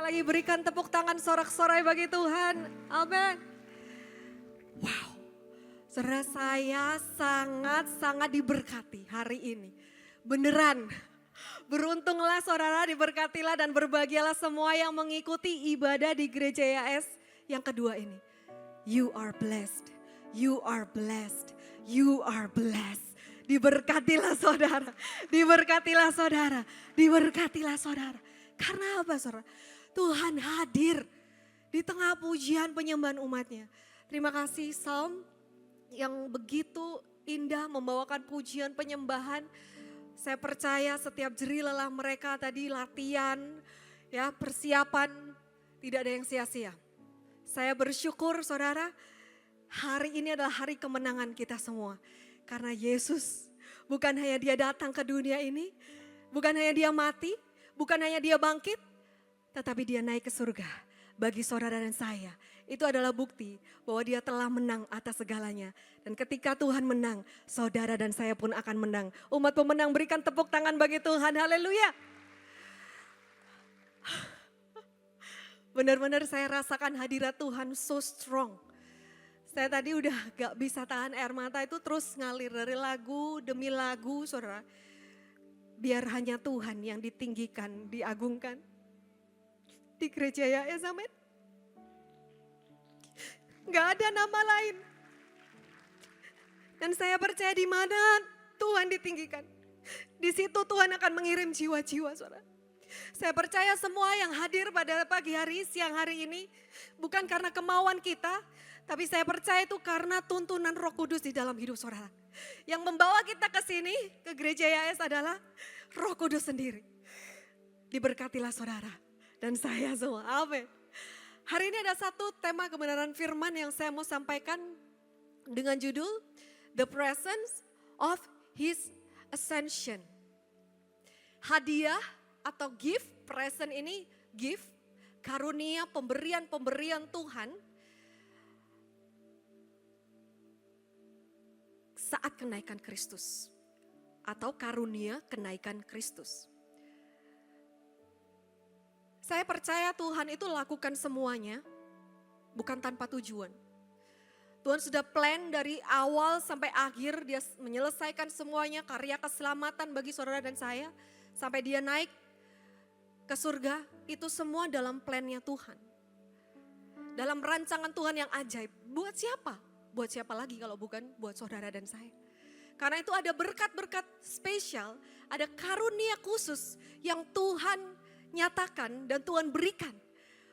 lagi berikan tepuk tangan sorak-sorai bagi Tuhan. Amin. Wow. Saudara, saya sangat-sangat diberkati hari ini. Beneran. Beruntunglah saudara, diberkatilah dan berbahagialah semua yang mengikuti ibadah di Gereja YAS yang kedua ini. You are blessed. You are blessed. You are blessed. Diberkatilah saudara. Diberkatilah saudara. Diberkatilah saudara. Karena apa saudara? Tuhan hadir di tengah pujian penyembahan umatnya. Terima kasih Psalm yang begitu indah membawakan pujian penyembahan. Saya percaya setiap jerih lelah mereka tadi latihan, ya persiapan, tidak ada yang sia-sia. Saya bersyukur saudara, hari ini adalah hari kemenangan kita semua. Karena Yesus bukan hanya dia datang ke dunia ini, bukan hanya dia mati, bukan hanya dia bangkit, tetapi dia naik ke surga. Bagi saudara dan saya, itu adalah bukti bahwa dia telah menang atas segalanya. Dan ketika Tuhan menang, saudara dan saya pun akan menang. Umat pemenang berikan tepuk tangan bagi Tuhan, haleluya. Benar-benar saya rasakan hadirat Tuhan so strong. Saya tadi udah gak bisa tahan air mata itu terus ngalir dari lagu demi lagu saudara. Biar hanya Tuhan yang ditinggikan, diagungkan. Di Gereja YAS, amin. Gak ada nama lain. Dan saya percaya di mana Tuhan ditinggikan. Di situ Tuhan akan mengirim jiwa-jiwa saudara. Saya percaya semua yang hadir pada pagi hari, siang hari ini. Bukan karena kemauan kita, tapi saya percaya itu karena tuntunan Roh Kudus di dalam hidup saudara. Yang membawa kita ke sini, ke Gereja YAS adalah Roh Kudus sendiri. Diberkatilah saudara dan saya semua. Amin. Hari ini ada satu tema kebenaran firman yang saya mau sampaikan dengan judul The Presence of His Ascension. Hadiah atau gift, present ini gift, karunia, pemberian-pemberian Tuhan saat kenaikan Kristus atau karunia kenaikan Kristus. Saya percaya Tuhan itu lakukan semuanya bukan tanpa tujuan. Tuhan sudah plan dari awal sampai akhir, dia menyelesaikan semuanya, karya keselamatan bagi saudara dan saya. Sampai dia naik ke surga, itu semua dalam plannya Tuhan. Dalam rancangan Tuhan yang ajaib. Buat siapa? Buat siapa lagi kalau bukan buat saudara dan saya. Karena itu ada berkat-berkat spesial, ada karunia khusus yang Tuhan nyatakan dan Tuhan berikan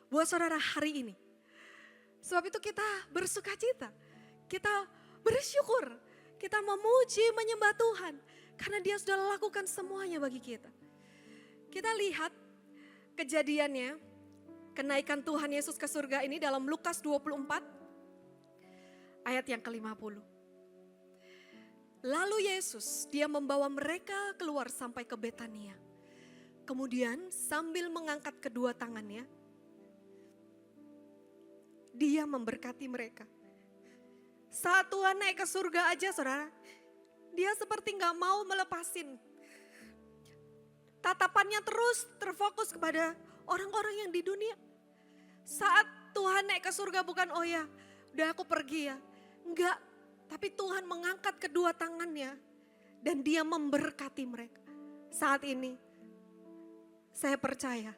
buat saudara hari ini. Sebab itu kita bersuka cita, kita bersyukur, kita memuji, menyembah Tuhan. Karena dia sudah lakukan semuanya bagi kita. Kita lihat kejadiannya, kenaikan Tuhan Yesus ke surga ini dalam Lukas 24 ayat yang ke-50. Lalu Yesus, dia membawa mereka keluar sampai ke Betania. Kemudian sambil mengangkat kedua tangannya, dia memberkati mereka. Saat Tuhan naik ke surga aja saudara, dia seperti gak mau melepasin. Tatapannya terus terfokus kepada orang-orang yang di dunia. Saat Tuhan naik ke surga bukan oh ya udah aku pergi ya. Enggak, tapi Tuhan mengangkat kedua tangannya dan dia memberkati mereka. Saat ini saya percaya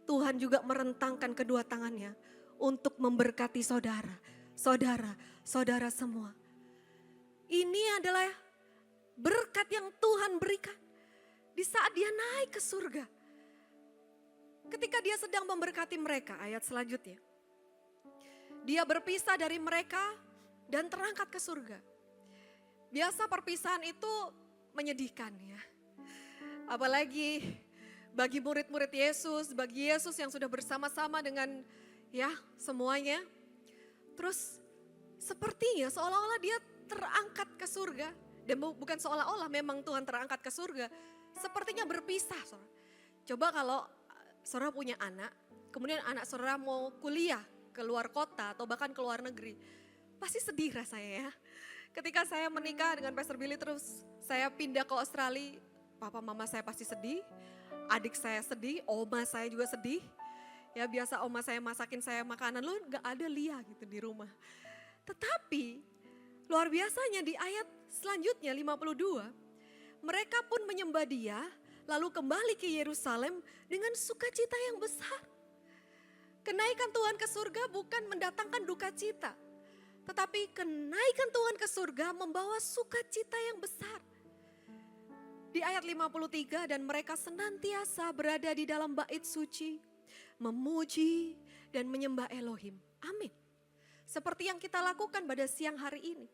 Tuhan juga merentangkan kedua tangannya untuk memberkati saudara, saudara semua. Ini adalah berkat yang Tuhan berikan di saat dia naik ke surga. Ketika dia sedang memberkati mereka, ayat selanjutnya. Dia berpisah dari mereka dan terangkat ke surga. Biasa perpisahan itu menyedihkan ya. Apalagi bagi murid-murid Yesus, bagi Yesus yang sudah bersama-sama dengan ya semuanya. Terus sepertinya seolah-olah dia terangkat ke surga. Dan bukan seolah-olah memang Tuhan terangkat ke surga. Sepertinya berpisah. Saudara. Coba kalau saudara punya anak, kemudian anak saudara mau kuliah ke luar kota atau bahkan ke luar negeri. Pasti sedih rasanya ya. Ketika saya menikah dengan Pastor Billy terus saya pindah ke Australia, papa mama saya pasti sedih, adik saya sedih, oma saya juga sedih. Ya biasa oma saya masakin saya makanan, lo gak ada Lia gitu di rumah. Tetapi luar biasanya di ayat selanjutnya 52, mereka pun menyembah Dia lalu kembali ke Yerusalem dengan sukacita yang besar. Kenaikan Tuhan ke surga bukan mendatangkan duka cita, tetapi kenaikan Tuhan ke surga membawa sukacita yang besar. Di ayat 53, dan mereka senantiasa berada di dalam bait suci, memuji dan menyembah Elohim. Amin. Seperti yang kita lakukan pada siang hari ini.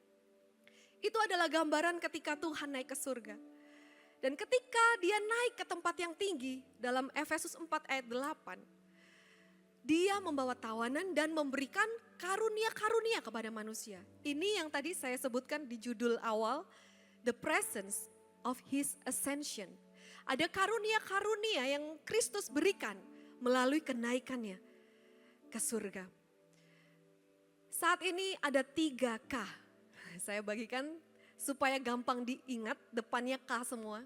Itu adalah gambaran ketika Tuhan naik ke surga. Dan ketika dia naik ke tempat yang tinggi, dalam Efesus 4 ayat 8, dia membawa tawanan dan memberikan karunia-karunia kepada manusia. Ini yang tadi saya sebutkan di judul awal, the presence of his ascension. Ada karunia-karunia yang Kristus berikan melalui kenaikannya ke surga. Saat ini ada 3K. Saya bagikan supaya gampang diingat, depannya K semua.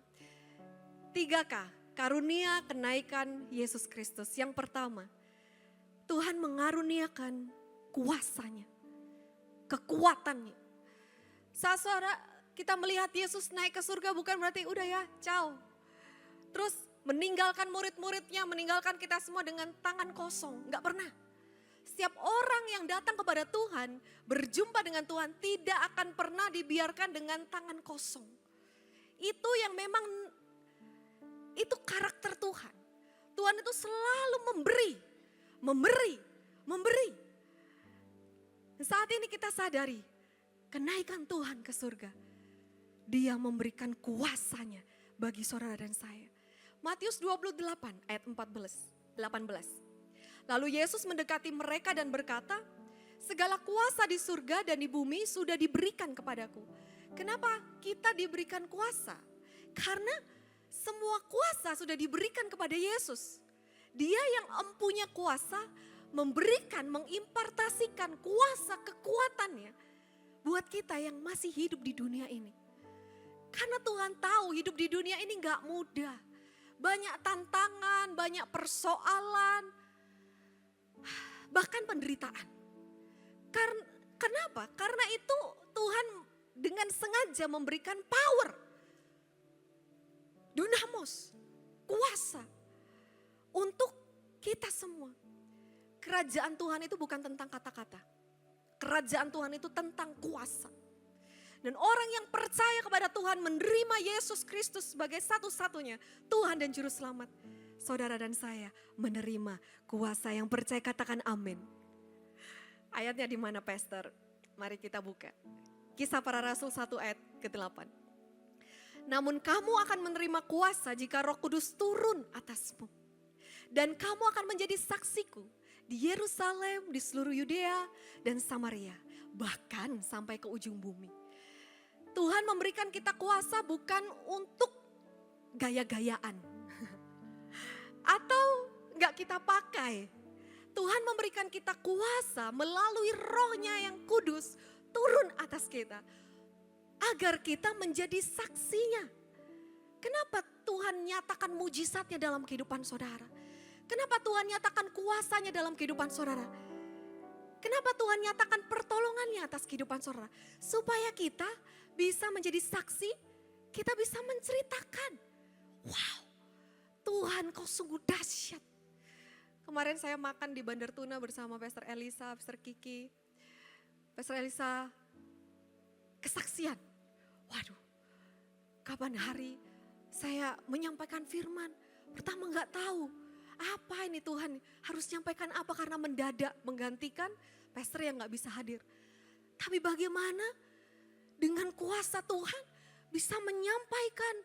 3K, karunia kenaikan Yesus Kristus. Yang pertama, Tuhan mengaruniakan kuasanya, kekuatannya. Saat kita melihat Yesus naik ke surga bukan berarti udah ya, ciao. Terus meninggalkan murid-muridnya, meninggalkan kita semua dengan tangan kosong. Enggak pernah. Setiap orang yang datang kepada Tuhan, berjumpa dengan Tuhan tidak akan pernah dibiarkan dengan tangan kosong. Itu yang memang, itu karakter Tuhan. Tuhan itu selalu memberi. Saat ini kita sadari, kenaikan Tuhan ke surga. Dia memberikan kuasanya bagi saudara dan saya. Matius 28 ayat 18. Lalu Yesus mendekati mereka dan berkata, segala kuasa di surga dan di bumi sudah diberikan kepadaku. Kenapa kita diberikan kuasa? Karena semua kuasa sudah diberikan kepada Yesus. Dia yang empunya kuasa memberikan, mengimpartasikan kuasa kekuatannya buat kita yang masih hidup di dunia ini. Karena Tuhan tahu hidup di dunia ini gak mudah. Banyak tantangan, banyak persoalan, bahkan penderitaan. Kenapa? Karena itu Tuhan dengan sengaja memberikan power, dunamos, kuasa untuk kita semua. Kerajaan Tuhan itu bukan tentang kata-kata. Kerajaan Tuhan itu tentang kuasa. Dan orang yang percaya kepada Tuhan menerima Yesus Kristus sebagai satu-satunya Tuhan dan Juru Selamat. Saudara dan saya menerima kuasa. Yang percaya katakan amin. Ayatnya di mana Pastor? Mari kita buka. Kisah Para Rasul 1 ayat ke-8. Namun kamu akan menerima kuasa jika Roh Kudus turun atasmu. Dan kamu akan menjadi saksiku di Yerusalem, di seluruh Yudea dan Samaria, bahkan sampai ke ujung bumi. Tuhan memberikan kita kuasa bukan untuk gaya-gayaan atau gak kita pakai. Tuhan memberikan kita kuasa melalui Roh-Nya yang kudus turun atas kita agar kita menjadi saksinya. Kenapa Tuhan nyatakan mujizatnya dalam kehidupan saudara? Kenapa Tuhan nyatakan kuasanya dalam kehidupan saudara? Kenapa Tuhan nyatakan pertolongannya atas kehidupan saudara? Supaya kita bisa menjadi saksi, kita bisa menceritakan. Wow, Tuhan kau sungguh dahsyat. Kemarin saya makan di Bandar Tuna bersama Pastor Elisa, Pastor Kiki. Pastor Elisa, kesaksian. Waduh, kapan hari saya menyampaikan firman. Pertama gak tahu. Apa ini Tuhan harus nyampaikan apa karena mendadak menggantikan pastor yang gak bisa hadir. Tapi bagaimana dengan kuasa Tuhan bisa menyampaikan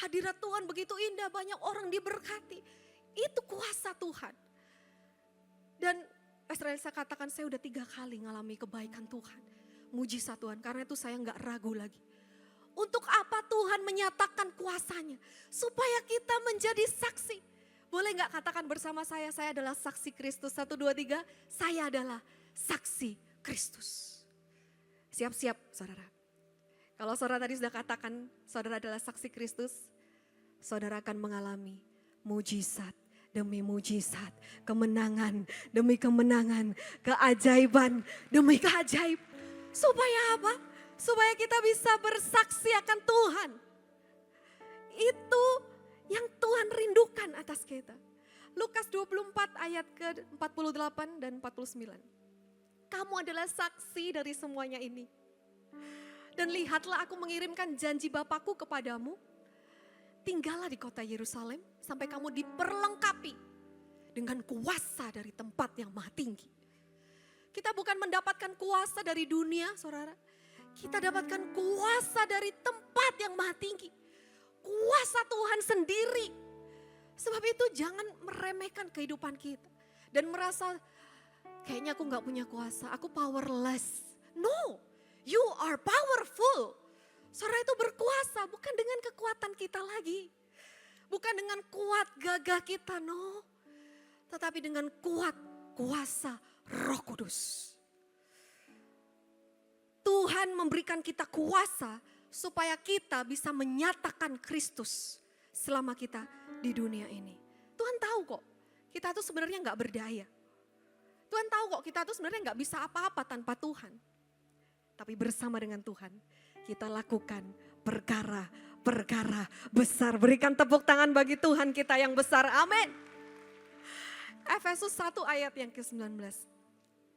hadirat Tuhan begitu indah, banyak orang diberkati. Itu kuasa Tuhan. Dan Pastor Elisa katakan saya udah 3 kali ngalami kebaikan Tuhan. Mujizat Tuhan, karena itu saya gak ragu lagi. Untuk apa Tuhan menyatakan kuasanya? Supaya kita menjadi saksi. Boleh gak katakan bersama saya adalah saksi Kristus. 1, 2, 3, saya adalah saksi Kristus. Siap-siap saudara. Kalau saudara tadi sudah katakan saudara adalah saksi Kristus, saudara akan mengalami mujizat demi mujizat, kemenangan demi kemenangan, keajaiban demi keajaiban. Supaya apa? Supaya kita bisa bersaksi akan Tuhan. Itu yang Tuhan rindukan atas kita. Lukas 24 ayat ke-48 dan 49. Kamu adalah saksi dari semuanya ini. Dan lihatlah aku mengirimkan janji Bapakku kepadamu. Tinggallah di kota Yerusalem sampai kamu diperlengkapi dengan kuasa dari tempat yang maha tinggi. Kita bukan mendapatkan kuasa dari dunia, saudara. Kita dapatkan kuasa dari tempat yang maha tinggi. Kuasa Tuhan sendiri. Sebab itu jangan meremehkan kehidupan kita. Dan merasa kayaknya aku gak punya kuasa, aku powerless. No, you are powerful. Saudara itu berkuasa bukan dengan kekuatan kita lagi. Bukan dengan kuat gagah kita, no. Tetapi dengan kuat kuasa Roh Kudus. Tuhan memberikan kita kuasa supaya kita bisa menyatakan Kristus selama kita di dunia ini. Tuhan tahu kok kita tuh sebenarnya gak berdaya. Tuhan tahu kok kita tuh sebenarnya gak bisa apa-apa tanpa Tuhan. Tapi bersama dengan Tuhan kita lakukan perkara besar. Berikan tepuk tangan bagi Tuhan kita yang besar. Amin. Efesus 1 ayat yang ke-19.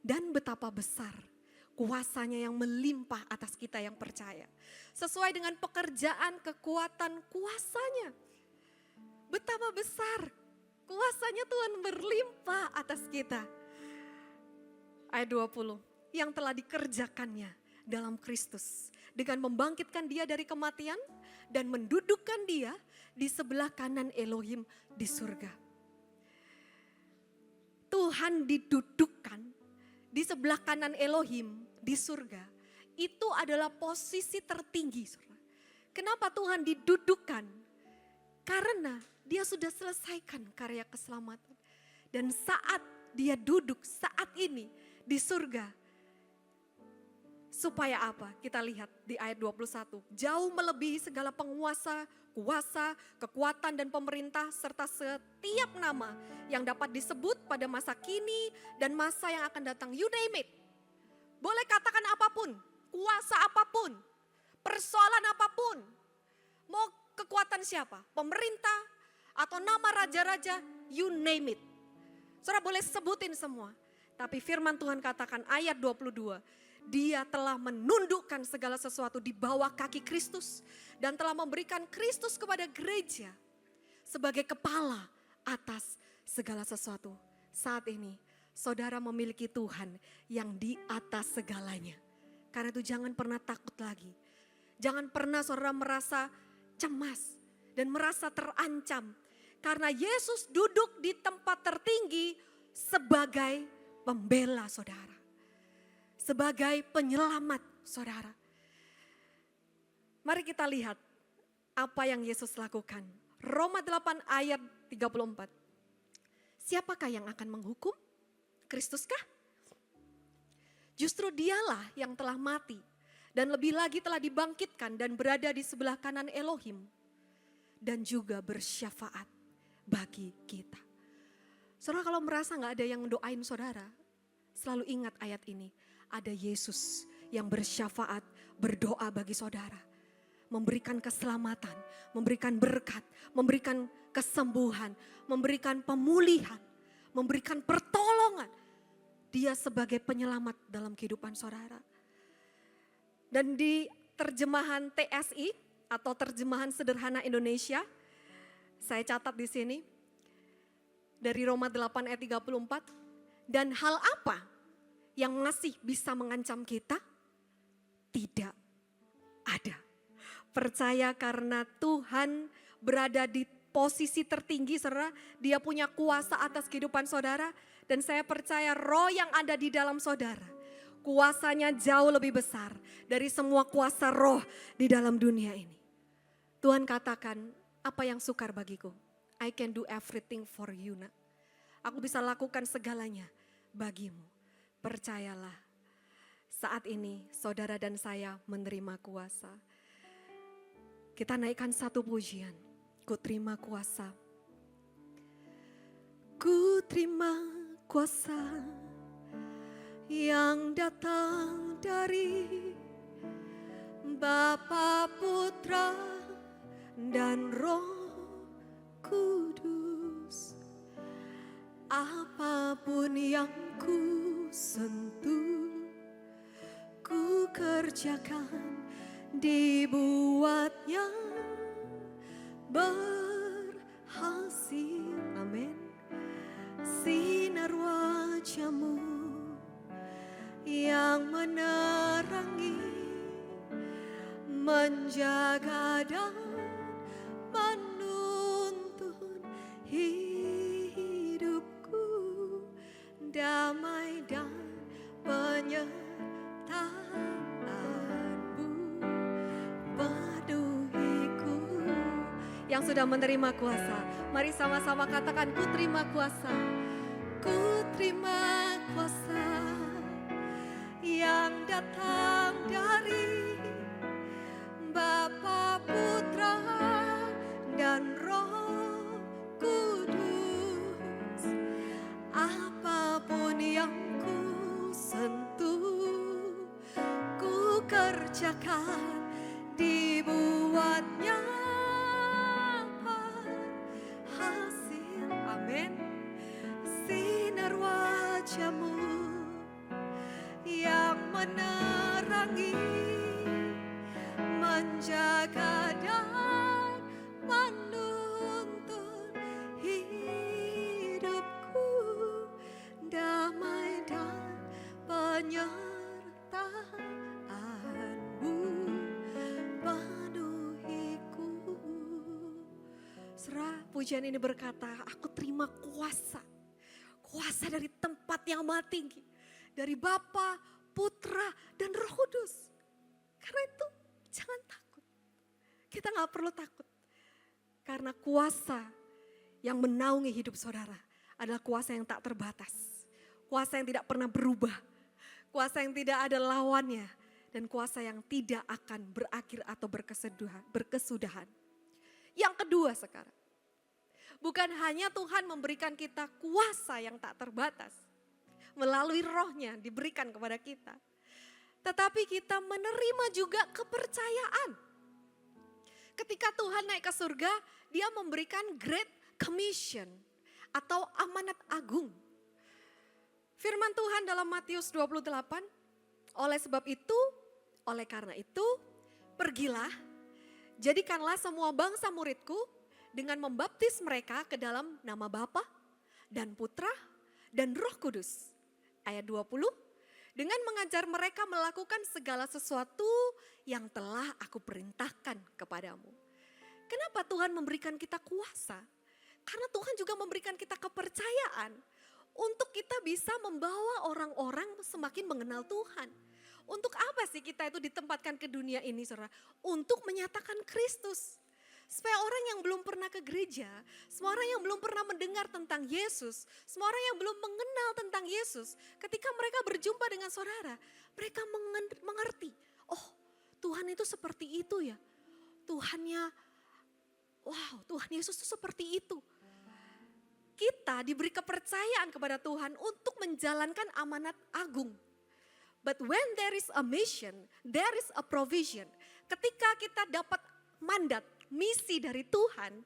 Dan betapa besar kuasanya yang melimpah atas kita yang percaya. Sesuai dengan pekerjaan kekuatan kuasanya. Betapa besar kuasanya Tuhan berlimpah atas kita. Ayat 20. Yang telah dikerjakannya dalam Kristus. Dengan membangkitkan dia dari kematian dan mendudukkan dia di sebelah kanan Elohim di surga. Tuhan didudukkan di sebelah kanan Elohim di surga. Itu adalah posisi tertinggi. Kenapa Tuhan didudukkan? Karena dia sudah selesaikan karya keselamatan. Dan saat dia duduk saat ini di surga. Supaya apa? Kita lihat di ayat 21. Jauh melebihi segala penguasa, kuasa, kekuatan dan pemerintah serta setiap nama yang dapat disebut pada masa kini dan masa yang akan datang. You name it. Boleh katakan apapun, kuasa apapun, persoalan apapun. Mau kekuatan siapa? Pemerintah atau nama raja-raja, you name it. Saudara boleh sebutin semua. Tapi firman Tuhan katakan ayat 22. Dia telah menundukkan segala sesuatu di bawah kaki Kristus. Dan telah memberikan Kristus kepada gereja sebagai kepala atas segala sesuatu. Saat ini saudara memiliki Tuhan yang di atas segalanya. Karena itu jangan pernah takut lagi. Jangan pernah saudara merasa cemas dan merasa terancam. Karena Yesus duduk di tempat tertinggi sebagai pembela saudara. Sebagai penyelamat saudara. Mari kita lihat apa yang Yesus lakukan. Roma 8 ayat 34. Siapakah yang akan menghukum? Kristuskah? Justru dialah yang telah mati dan lebih lagi telah dibangkitkan dan berada di sebelah kanan Elohim dan juga bersyafaat bagi kita. Saudara kalau merasa gak ada yang doain saudara, selalu ingat ayat ini. Ada Yesus yang bersyafaat, berdoa bagi saudara. Memberikan keselamatan, memberikan berkat, memberikan kesembuhan, memberikan pemulihan, memberikan pertolongan. Dia sebagai penyelamat dalam kehidupan saudara. Dan di terjemahan TSI atau terjemahan sederhana Indonesia, saya catat di sini dari Roma 8 ayat 34. Dan hal apa yang masih bisa mengancam kita? Tidak ada. Percaya karena Tuhan berada di posisi tertinggi, saudara. Dia punya kuasa atas kehidupan saudara. Dan saya percaya roh yang ada di dalam saudara, kuasanya jauh lebih besar dari semua kuasa roh di dalam dunia ini. Tuhan katakan, apa yang sukar bagiku? I can do everything for you, nak. Aku bisa lakukan segalanya bagimu. Percayalah, saat ini saudara dan saya menerima kuasa. Kita naikkan satu pujian, ku terima kuasa. Ku terima kuasa yang datang dari Bapa, Putra, dan Roh Kudus. Apapun yang ku sentuh, ku kerjakan, dibuatnya berhasil. Amin. Sinar wajah-Mu yang menerangi, menjaga dan menuntun hidupku, damai dan penyertaan-Mu penuhiku. Yang sudah menerima kuasa, mari sama-sama katakan, ku terima kuasa. Ku terima kuasa yang datang dari Bapa, Putra, dan Roh Kudus. Apapun yang ku sentuh, ku kerjakan, dibuatnya berhasil. Amin. Sinar wajah-Mu yang menerangi, menjaga dan menuntun hidupku, damai dan penyertaan-Mu penuhiku. Saudara, pujian ini berkata, aku terima kuasa. Kuasa dari tempat yang maha tinggi. Dari Bapa, Putra, dan Roh Kudus. Karena itu jangan takut. Kita gak perlu takut. Karena kuasa yang menaungi hidup saudara adalah kuasa yang tak terbatas. Kuasa yang tidak pernah berubah. Kuasa yang tidak ada lawannya. Dan kuasa yang tidak akan berakhir atau berkesudahan. Yang kedua sekarang. Bukan hanya Tuhan memberikan kita kuasa yang tak terbatas. Melalui rohnya diberikan kepada kita. Tetapi kita menerima juga kepercayaan. Ketika Tuhan naik ke surga, dia memberikan Great Commission atau amanat agung. Firman Tuhan dalam Matius 28, oleh karena itu, pergilah, jadikanlah semua bangsa muridku dengan membaptis mereka ke dalam nama Bapa dan Putra dan Roh Kudus. Ayat 20, dengan mengajar mereka melakukan segala sesuatu yang telah aku perintahkan kepadamu. Kenapa Tuhan memberikan kita kuasa? Karena Tuhan juga memberikan kita kepercayaan untuk kita bisa membawa orang-orang semakin mengenal Tuhan. Untuk apa sih kita itu ditempatkan ke dunia ini, saudara? Untuk menyatakan Kristus. Supaya orang yang belum pernah ke gereja, semua orang yang belum pernah mendengar tentang Yesus, semua orang yang belum mengenal tentang Yesus, ketika mereka berjumpa dengan saudara, mereka mengerti, oh Tuhan itu seperti itu ya. Tuhan Yesus itu seperti itu. Kita diberi kepercayaan kepada Tuhan untuk menjalankan amanat agung. But when there is a mission, there is a provision. Ketika kita dapat mandat, misi dari Tuhan,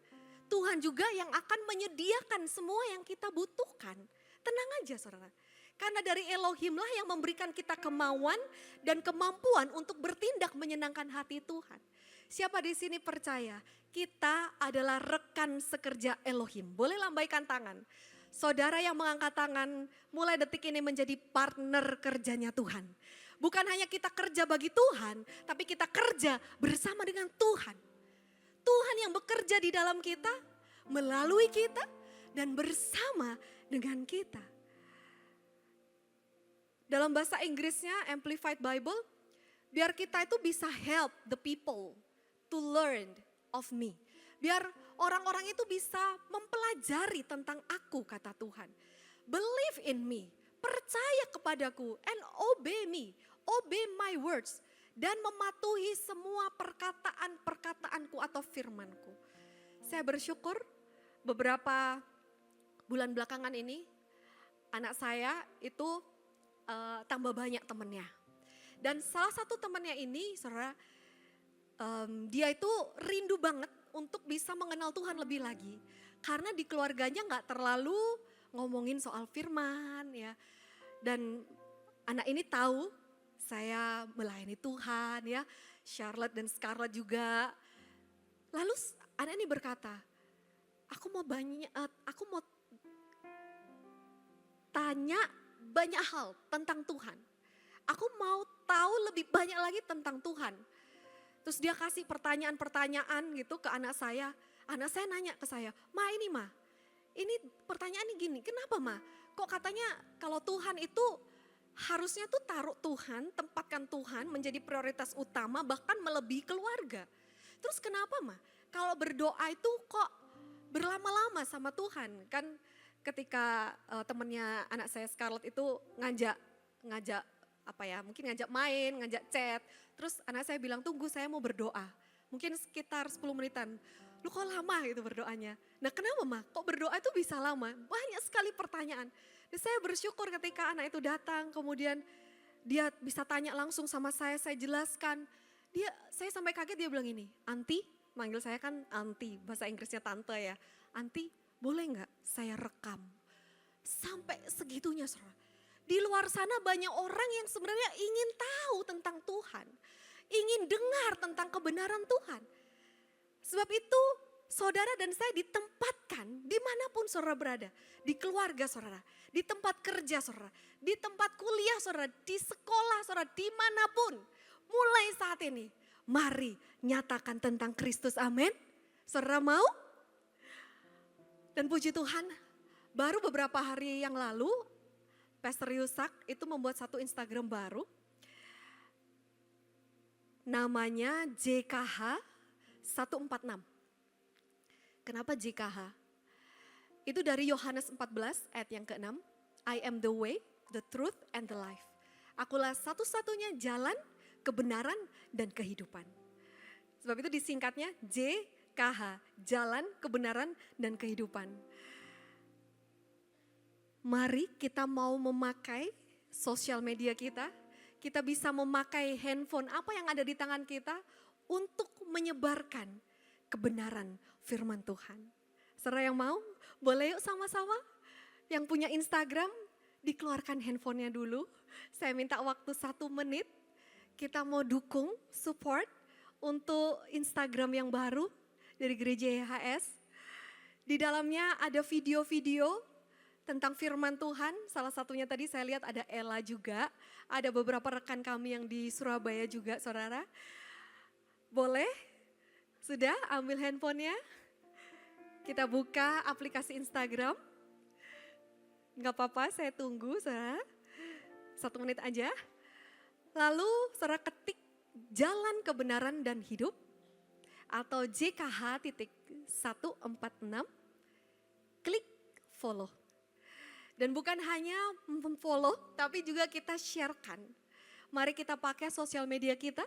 Tuhan juga yang akan menyediakan semua yang kita butuhkan. Tenang aja saudara. Karena dari Elohim lah yang memberikan kita kemauan dan kemampuan untuk bertindak menyenangkan hati Tuhan. Siapa di sini percaya kita adalah rekan sekerja Elohim? Boleh lambaikan tangan. Saudara yang mengangkat tangan mulai detik ini menjadi partner kerjanya Tuhan. Bukan hanya kita kerja bagi Tuhan, tapi kita kerja bersama dengan Tuhan. Tuhan yang bekerja di dalam kita, melalui kita, dan bersama dengan kita. Dalam bahasa Inggrisnya, Amplified Bible, biar kita itu bisa help the people to learn of me. Biar orang-orang itu bisa mempelajari tentang aku, kata Tuhan. Believe in me, percaya kepadaku, and obey me, obey my words. Dan mematuhi semua perkataan-perkataanku atau firmanku. Saya bersyukur beberapa bulan belakangan ini anak saya itu tambah banyak temennya. Dan salah satu temennya ini, saudara, dia itu rindu banget untuk bisa mengenal Tuhan lebih lagi. Karena di keluarganya gak terlalu ngomongin soal firman ya. Dan anak ini tahu saya melayani Tuhan ya, Charlotte dan Scarlett juga. Lalu anak ini berkata, aku mau tanya banyak hal tentang Tuhan. Aku mau tahu lebih banyak lagi tentang Tuhan. Terus dia kasih pertanyaan-pertanyaan gitu ke anak saya. Anak saya nanya ke saya, ini pertanyaan ini gini, kenapa Ma? Kok katanya kalau Tuhan itu harusnya tuh taruh Tuhan, tempatkan Tuhan menjadi prioritas utama bahkan melebihi keluarga. Terus kenapa Ma? Kalau berdoa itu kok berlama-lama sama Tuhan? Kan ketika temennya anak saya Scarlett itu ngajak mungkin ngajak main, ngajak chat. Terus anak saya bilang tunggu saya mau berdoa. Mungkin sekitar 10 menitan. Lu kok lama gitu berdoanya? Nah kenapa Ma? Kok berdoa itu bisa lama? Banyak sekali pertanyaan. Dan saya bersyukur ketika anak itu datang kemudian dia bisa tanya langsung sama saya jelaskan. Saya sampai kaget dia bilang ini, Anti, manggil saya kan Anti, bahasa Inggrisnya tante ya. Anti, boleh nggak saya rekam? Sampai segitunya saudara. Di luar sana banyak orang yang sebenarnya ingin tahu tentang Tuhan. Ingin dengar tentang kebenaran Tuhan. Sebab itu saudara dan saya ditempatkan dimanapun saudara berada. Di keluarga saudara, di tempat kerja saudara, di tempat kuliah saudara, di sekolah saudara, dimanapun. Mulai saat ini, mari nyatakan tentang Kristus, amin. Saudara mau? Dan puji Tuhan, baru beberapa hari yang lalu, Pastor Yusak itu membuat satu Instagram baru. Namanya JKH 146. Kenapa JKH? Itu dari Yohanes 14 ayat yang ke-6. I am the way, the truth, and the life. Akulah satu-satunya jalan, kebenaran, dan kehidupan. Sebab itu disingkatnya JKH, jalan, kebenaran, dan kehidupan. Mari kita mau memakai sosial media kita bisa memakai handphone apa yang ada di tangan kita untuk menyebarkan kebenaran firman Tuhan. Saudara yang mau, boleh yuk sama-sama? Yang punya Instagram, dikeluarkan handphonenya dulu. Saya minta waktu 1 menit, kita mau dukung, support untuk Instagram yang baru dari Gereja YHS. Di dalamnya ada video-video tentang firman Tuhan, salah satunya tadi saya lihat ada Ella juga, ada beberapa rekan kami yang di Surabaya juga saudara. Boleh? Sudah ambil handphonenya? Kita buka aplikasi Instagram. Gak apa-apa saya tunggu saudara, 1 menit aja. Lalu saudara ketik jalan kebenaran dan hidup atau JKH.146, klik follow. Dan bukan hanya memfollow, tapi juga kita sharekan. Mari kita pakai sosial media kita,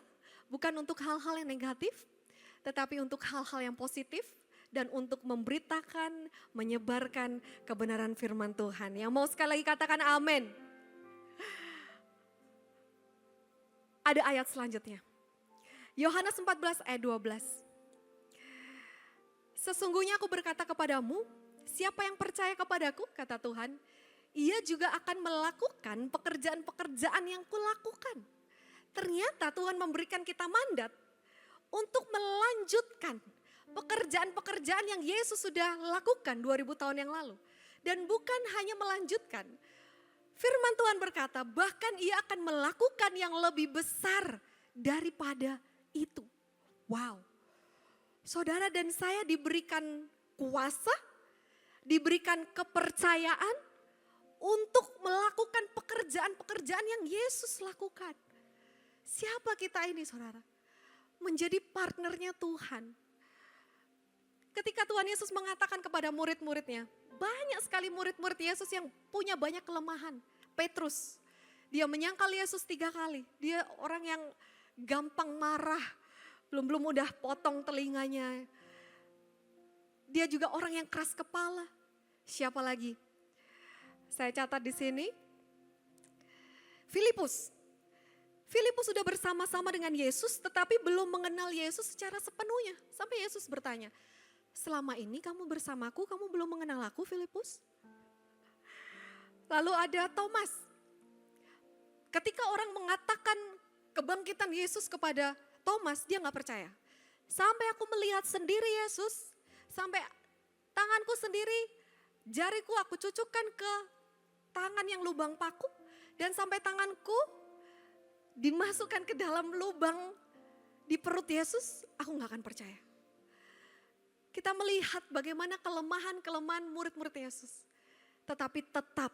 bukan untuk hal-hal yang negatif, tetapi untuk hal-hal yang positif, dan untuk memberitakan, menyebarkan kebenaran firman Tuhan. Yang mau sekali lagi katakan amin. Ada ayat selanjutnya. Yohanes 14 ayat 12. Sesungguhnya aku berkata kepadamu, siapa yang percaya kepadaku, kata Tuhan, ia juga akan melakukan pekerjaan-pekerjaan yang kulakukan. Ternyata Tuhan memberikan kita mandat untuk melanjutkan pekerjaan-pekerjaan yang Yesus sudah lakukan 2000 tahun yang lalu. Dan bukan hanya melanjutkan. Firman Tuhan berkata, bahkan ia akan melakukan yang lebih besar daripada itu. Wow. Saudara dan saya diberikan kuasa, diberikan kepercayaan untuk melakukan pekerjaan-pekerjaan yang Yesus lakukan. Siapa kita ini saudara? Menjadi partnernya Tuhan. Ketika Tuhan Yesus mengatakan kepada murid-muridnya, banyak sekali murid-murid Yesus yang punya banyak kelemahan. Petrus, dia menyangkal Yesus 3 kali. Dia orang yang gampang marah, belum udah potong telinganya. Dia juga orang yang keras kepala. Siapa lagi? Saya catat di sini. Filipus. Filipus sudah bersama-sama dengan Yesus tetapi belum mengenal Yesus secara sepenuhnya. Sampai Yesus bertanya, selama ini kamu bersamaku, kamu belum mengenal aku Filipus? Lalu ada Thomas. Ketika orang mengatakan kebangkitan Yesus kepada Thomas, dia gak percaya. Sampai aku melihat sendiri Yesus, sampai tanganku sendiri, jariku aku cucukkan ke tangan yang lubang paku, dan sampai tanganku dimasukkan ke dalam lubang di perut Yesus, aku gak akan percaya. Kita melihat bagaimana kelemahan-kelemahan murid-murid Yesus. Tetapi tetap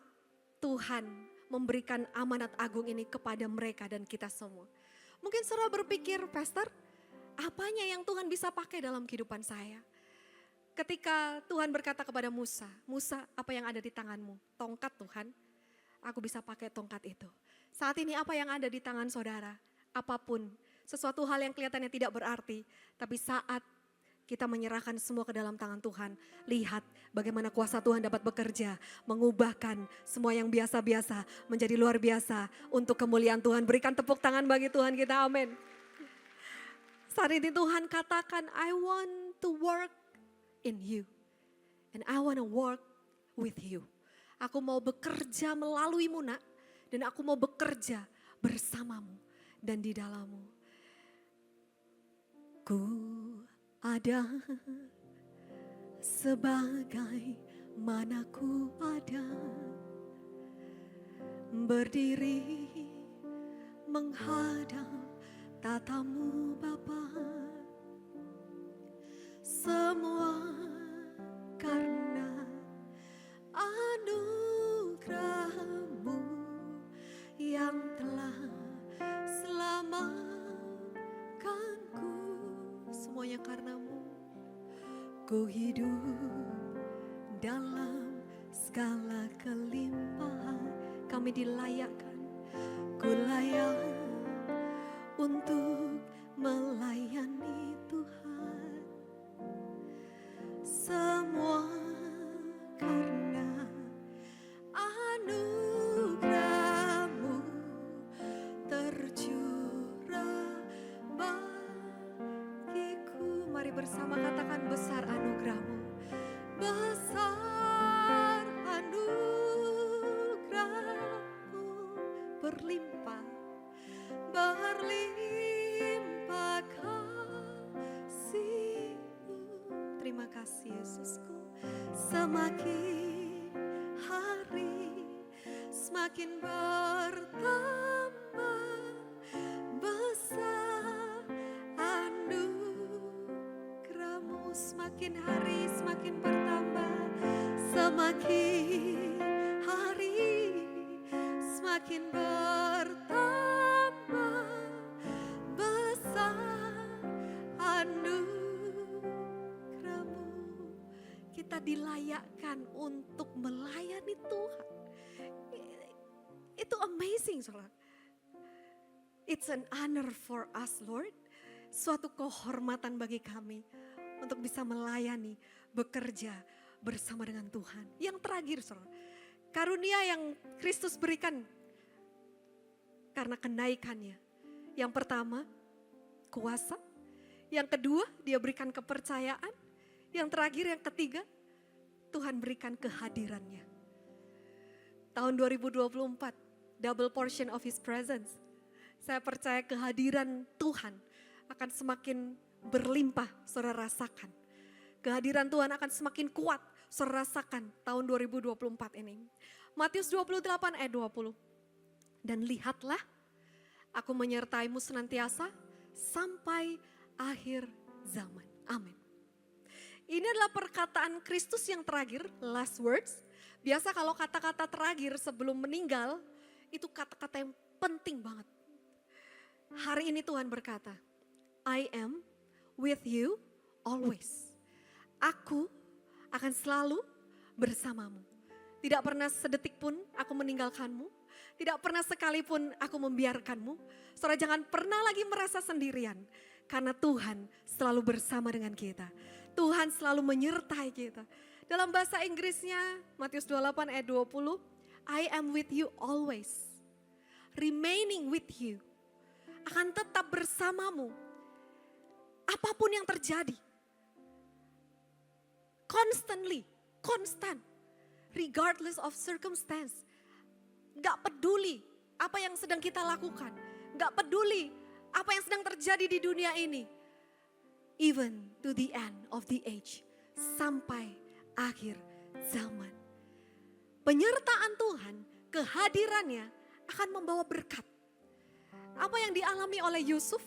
Tuhan memberikan amanat agung ini kepada mereka dan kita semua. Mungkin saudara berpikir, Pastor, apanya yang Tuhan bisa pakai dalam kehidupan saya? Ketika Tuhan berkata kepada Musa, Musa apa yang ada di tanganmu? Tongkat Tuhan, aku bisa pakai tongkat itu. Saat ini apa yang ada di tangan saudara? Apapun, sesuatu hal yang kelihatannya tidak berarti. Tapi saat kita menyerahkan semua ke dalam tangan Tuhan, lihat bagaimana kuasa Tuhan dapat bekerja, mengubahkan semua yang biasa-biasa menjadi luar biasa untuk kemuliaan Tuhan. Berikan tepuk tangan bagi Tuhan kita, amin. Saat ini Tuhan katakan, I want to work in you. And I want to work with you. Aku mau bekerja melaluimu nak, dan aku mau bekerja bersamamu dan di dalammu. Ku ada sebagai mana ku ada, berdiri menghadap tatamu Bapa, semua karena anugerah-Mu yang telah selamatkanku. Semuanya karena-Mu, ku hidup dalam segala kelimpahan. Kami dilayakkan, ku layak untuk melayani Tuhan. Semua karena anugerah-Mu tercurah bagiku. Mari bersama katakan, besar anugerah-Mu. Besar anugerah-Mu, berlimpah, berlimpah kasih-Mu. Terima kasih Yesusku. Semakin hari semakin bertambah, besar anugerah-Mu. Semakin hari semakin bertambah, semakin hari semakin bertambah, besar anugerah-Mu. Kita dilayakkan untuk melayani Tuhan. Itu amazing, saudara. It's an honor for us, Lord. Suatu kehormatan bagi kami untuk bisa melayani, bekerja bersama dengan Tuhan. Yang terakhir, saudara, karunia yang Kristus berikan karena kenaikannya. Yang pertama, kuasa. Yang kedua, dia berikan kepercayaan. Yang terakhir, yang ketiga, Tuhan berikan kehadirannya. Tahun 2024, double portion of His presence. Saya percaya kehadiran Tuhan akan semakin berlimpah, saudara rasakan. Kehadiran Tuhan akan semakin kuat, saudara rasakan tahun 2024 ini. Matius 28 ayat 20. Dan lihatlah, aku menyertaimu senantiasa sampai akhir zaman. Amin. Ini adalah perkataan Kristus yang terakhir, last words. Biasa kalau kata-kata terakhir sebelum meninggal, itu kata-kata yang penting banget. Hari ini Tuhan berkata, I am with you always. Aku akan selalu bersamamu. Tidak pernah sedetik pun aku meninggalkanmu. Tidak pernah sekalipun aku membiarkanmu. Saudara jangan pernah lagi merasa sendirian. Karena Tuhan selalu bersama dengan kita. Tuhan selalu menyertai kita. Dalam bahasa Inggrisnya, Matius 28 ayat 20, I am with you always, remaining with you, akan tetap bersamamu, apapun yang terjadi. Constantly, constant, regardless of circumstance. Gak peduli apa yang sedang kita lakukan, gak peduli apa yang sedang terjadi di dunia ini. Even to the end of the age, sampai akhir zaman. Penyertaan Tuhan, kehadirannya akan membawa berkat. Apa yang dialami oleh Yusuf?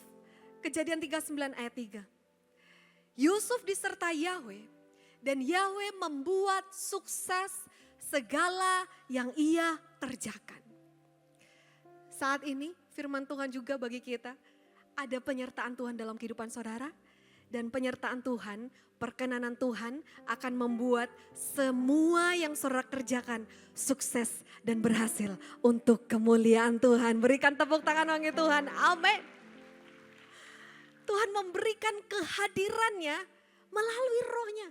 Kejadian 39 ayat 3. Yusuf disertai Yahweh dan Yahweh membuat sukses segala yang ia kerjakan. Saat ini firman Tuhan juga bagi kita, ada penyertaan Tuhan dalam kehidupan saudara. Dan penyertaan Tuhan, perkenanan Tuhan akan membuat semua yang saudara kerjakan sukses dan berhasil untuk kemuliaan Tuhan. Berikan tepuk tangan bagi Tuhan, amin. Tuhan memberikan kehadirannya melalui rohnya.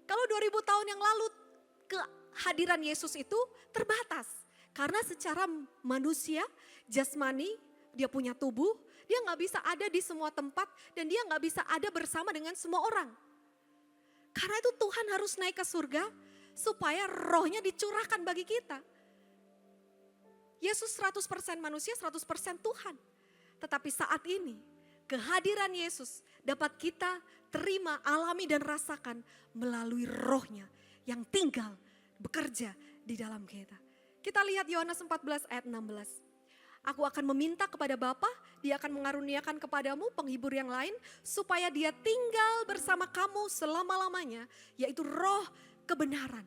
Kalau 2000 tahun yang lalu kehadiran Yesus itu terbatas. Karena secara manusia, jasmani, dia punya tubuh, dia gak bisa ada di semua tempat dan dia gak bisa ada bersama dengan semua orang. Karena itu Tuhan harus naik ke surga supaya rohnya dicurahkan bagi kita. Yesus 100% manusia, 100% Tuhan. Tetapi saat ini kehadiran Yesus dapat kita terima, alami dan rasakan melalui rohnya yang tinggal bekerja di dalam kita. Kita lihat Yohanes 14 ayat 16. Aku akan meminta kepada Bapa, dia akan mengaruniakan kepadamu penghibur yang lain, supaya dia tinggal bersama kamu selama-lamanya, yaitu roh kebenaran.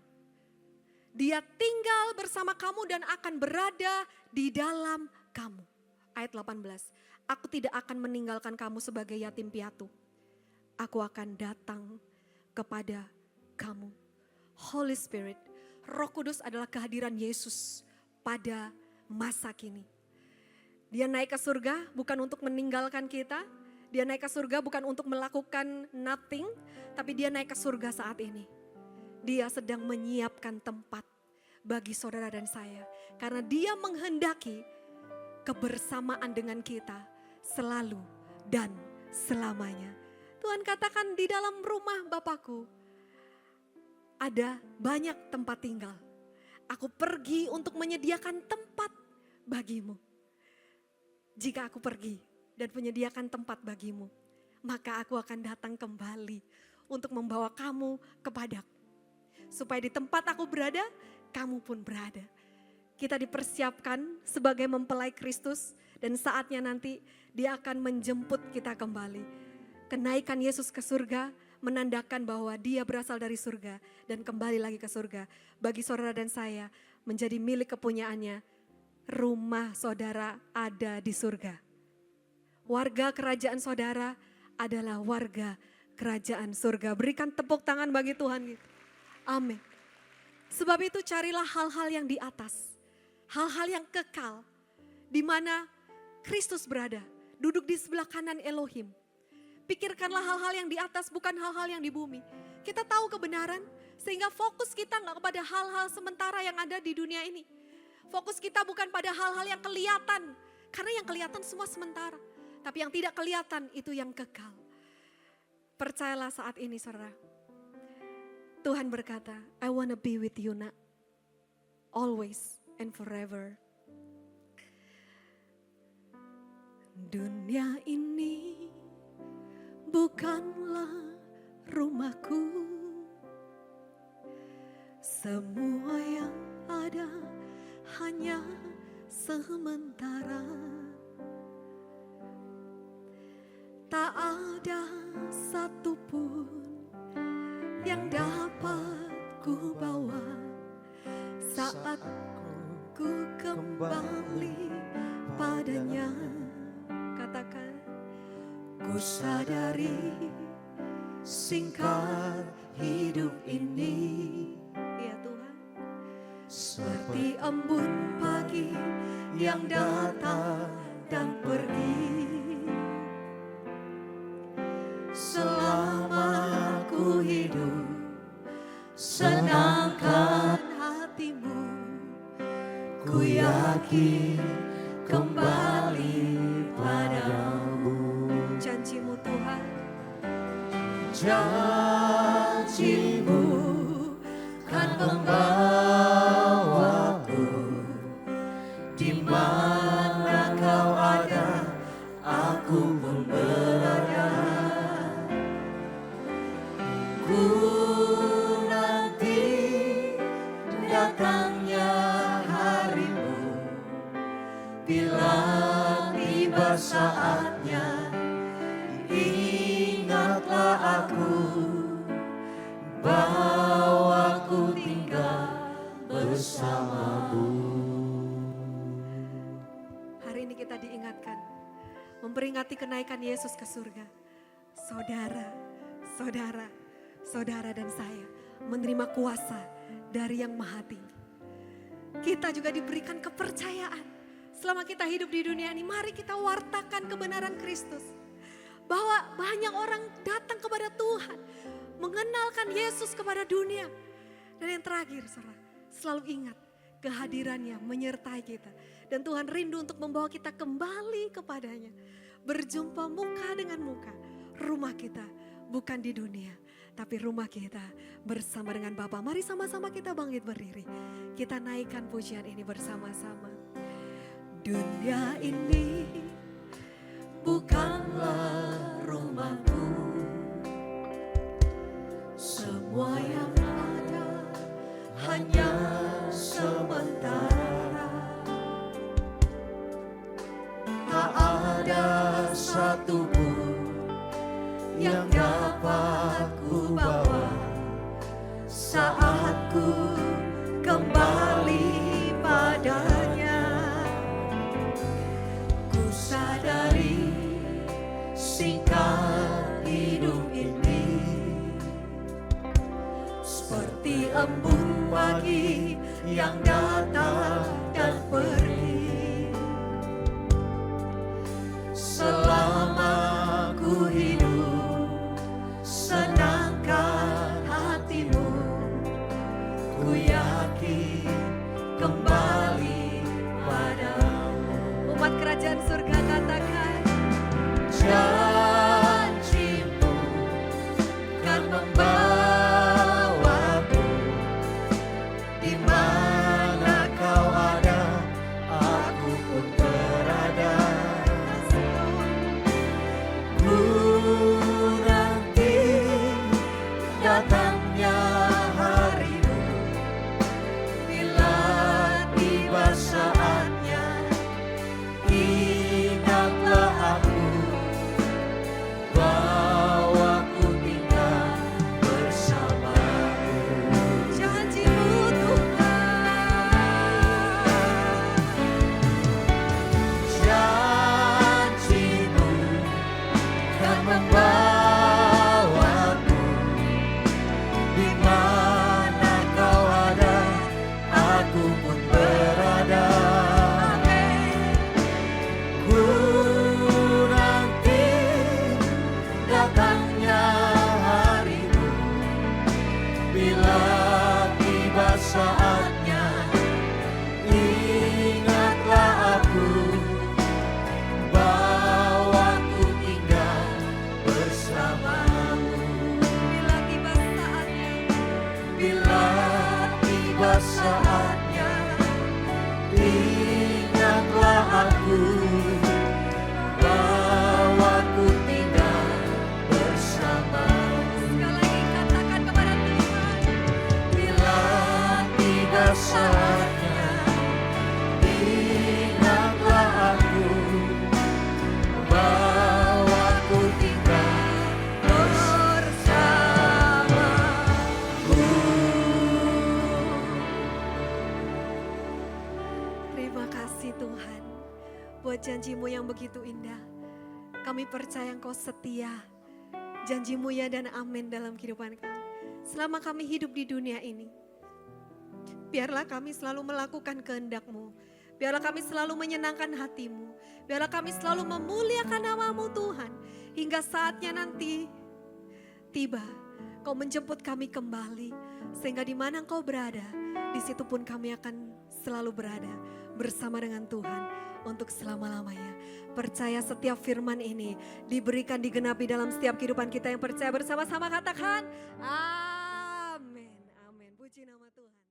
Dia tinggal bersama kamu dan akan berada di dalam kamu. Ayat 18, aku tidak akan meninggalkan kamu sebagai yatim piatu. Aku akan datang kepada kamu. Holy Spirit, Roh Kudus adalah kehadiran Yesus pada masa kini. Dia naik ke surga bukan untuk meninggalkan kita. Dia naik ke surga bukan untuk melakukan nothing. Tapi dia naik ke surga saat ini. Dia sedang menyiapkan tempat bagi saudara dan saya. Karena dia menghendaki kebersamaan dengan kita selalu dan selamanya. Tuhan katakan di dalam rumah Bapakku ada banyak tempat tinggal. Aku pergi untuk menyediakan tempat bagimu. Jika aku pergi dan menyediakan tempat bagimu, maka aku akan datang kembali untuk membawa kamu kepadaku. Supaya di tempat aku berada, kamu pun berada. Kita dipersiapkan sebagai mempelai Kristus dan saatnya nanti dia akan menjemput kita kembali. Kenaikan Yesus ke surga menandakan bahwa dia berasal dari surga dan kembali lagi ke surga. Bagi saudara dan saya menjadi milik kepunyaannya. Rumah saudara ada di surga. Warga kerajaan saudara adalah warga kerajaan surga. Berikan tepuk tangan bagi Tuhan gitu. Amin. Sebab itu carilah hal-hal yang di atas. Hal-hal yang kekal. Di mana Kristus berada. Duduk di sebelah kanan Elohim. Pikirkanlah hal-hal yang di atas, bukan hal-hal yang di bumi. Kita tahu kebenaran sehingga fokus kita gak kepada hal-hal sementara yang ada di dunia ini. Fokus kita bukan pada hal-hal yang kelihatan. Karena yang kelihatan semua sementara. Tapi yang tidak kelihatan itu yang kekal. Percayalah saat ini saudara. Tuhan berkata, I wanna be with you nak. Always and forever. Dunia ini bukanlah rumahku. Semua yang ada hanya sementara. Tak ada satupun yang dapat ku bawa saat ku kembali padanya. Katakan, ku sadari singkat hidup ini. Ya Tuhan. Seperti embun pagi yang datang dan pergi. Selama ku hidup, senang yakin kembali padamu. Janji-Mu Tuhan, Janji-Mu kan membawaku di mana Kau ada, aku pun berada. Ku nanti datangnya harimu, bila tiba saatnya, ingatlah aku, bahwa ku tinggal bersamamu. hari ini kita diingatkan, memperingati kenaikan Yesus ke surga. Saudara dan saya menerima kuasa dari Yang Maha Tinggi. Kita juga diberikan kepercayaan. Selama kita hidup di dunia ini, mari kita wartakan kebenaran Kristus. Bahwa banyak orang datang kepada Tuhan, mengenalkan Yesus kepada dunia. Dan yang terakhir, saudara, selalu ingat kehadirannya menyertai kita. Dan Tuhan rindu untuk membawa kita kembali kepadanya. Berjumpa muka dengan muka. Rumah kita bukan di dunia, tapi rumah kita bersama dengan Bapa. Mari sama-sama kita bangkit berdiri. Kita naikkan pujian ini bersama-sama. Dunia ini Bukanlah rumahku, semua yang ada hanya sementara. Tak ada satupun yang dapat ku bawa saat ku kembali padanya. Ku sadari singkat hidup ini seperti embun pagi yang datang dan pergi. Selama ku hidup, senangkan hatimu. Ku yakin kembali padamu. umat kerajaan surga katakan, Janji-Mu kan membawaku di mana Kau ada, aku pun berada. Ku nanti datangnya harimu, bila tiba saatnya, ingatlah aku, bahwa ku tinggal bersamamu. janji-Mu Tuhan. Janji-Mu kan membawaku di mana Kau ada, aku pun berada. Ku nanti datangnya harimu, bila tiba saatnya, ingatlah aku, bahwa ku tinggal bersamamu. Bila tiba saatnya, Bila tiba saatnya, ingatlah aku, bahwa ku tinggal bersamamu. sekali lagi katakan kepada Tuhan. Bila tiba saatnya, ingatlah aku, bahwa ku tinggal bersamamu. Terima kasih Tuhan, buat janji-Mu yang begitu indah. Kami percaya Engkau setia. Janji-Mu ya dan amin dalam kehidupan kami. Selama kami hidup di dunia ini, biarlah kami selalu melakukan kehendak-Mu. Biarlah kami selalu menyenangkan hati-Mu. Biarlah kami selalu memuliakan nama-Mu Tuhan. Hingga saatnya nanti tiba, Kau menjemput kami kembali. Sehingga di mana Engkau berada, di situ pun kami akan selalu berada. bersama dengan Tuhan untuk selama-lamanya. Percaya setiap firman ini diberikan, digenapi dalam setiap kehidupan kita yang percaya. Bersama-sama katakan amin. Amin. Puji nama Tuhan.